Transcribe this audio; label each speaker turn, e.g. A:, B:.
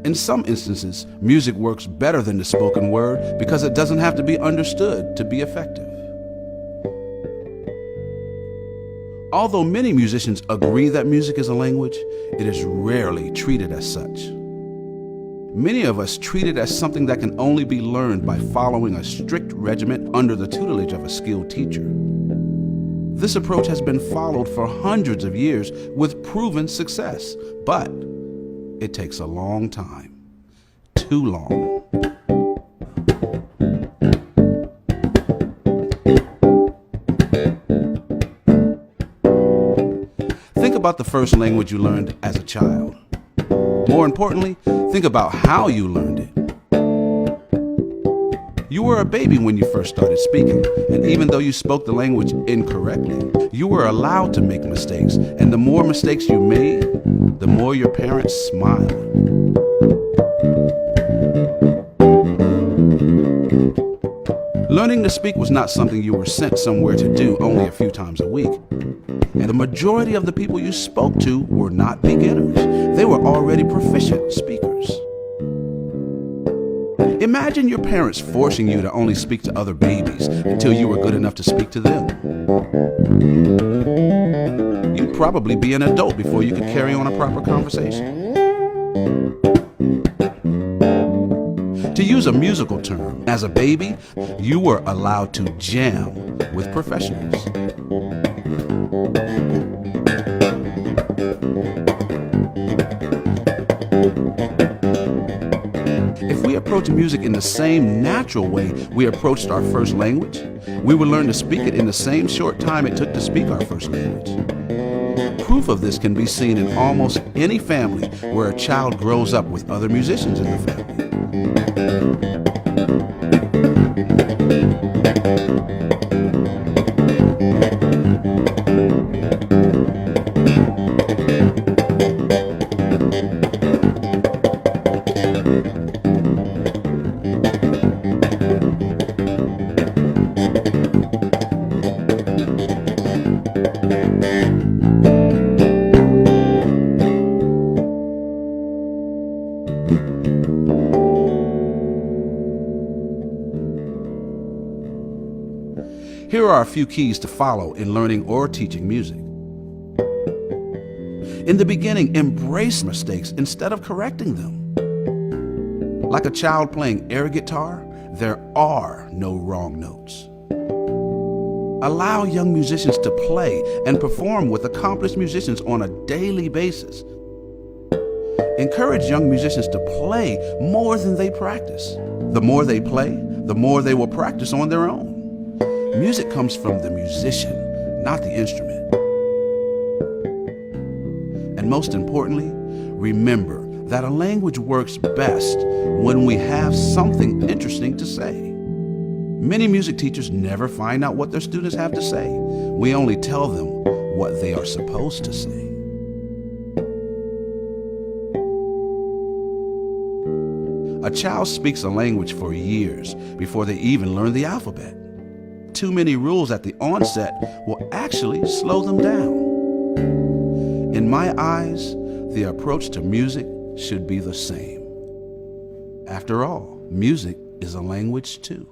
A: In some instances, music works better than the spoken word because it doesn't have to be understood to be effective. Although many musicians agree that music is a language, it is rarely treated as such. Many of us treat it as something that can only be learned by following a strict regimen under the tutelage of a skilled teacher. This approach has been followed for hundreds of years with proven success, but it takes a long time. Too long. Think about the first language you learned as a child. More importantly, think about how you learned it. You were a baby when you first started speaking, and even though you spoke the language incorrectly, you were allowed to make mistakes, and the more mistakes you made, the more your parents smiled. Learning to speak was not something you were sent somewhere to do only a few times a week. And the majority of the people you spoke to were not beginners. They were already proficient speakers. Imagine your parents forcing you to only speak to other babies until you were good enough to speak to them. You'd probably be an adult before you could carry on a proper conversation. To use a musical term, as a baby, you were allowed to jam with professionals. If we approach music in the same natural way we approached our first language, we would learn to speak it in the same short time it took to speak our first language. Proof of this can be seen in almost any family where a child grows up with other musicians in the family. Here are a few keys to follow in learning or teaching music. In the beginning, embrace mistakes instead of correcting them. Like a child playing air guitar, there are no wrong notes. Allow young musicians to play and perform with accomplished musicians on a daily basis. Encourage young musicians to play more than they practice. The more they play, the more they will practice on their own. Music comes from the musician, not the instrument. And most importantly, remember that a language works best when we have something interesting to say. Many music teachers never find out what their students have to say. We only tell them what they are supposed to say. A child speaks a language for years before they even learn the alphabet. Too many rules at the onset will actually slow them down. In my eyes, the approach to music should be the same. After all, music is a language too.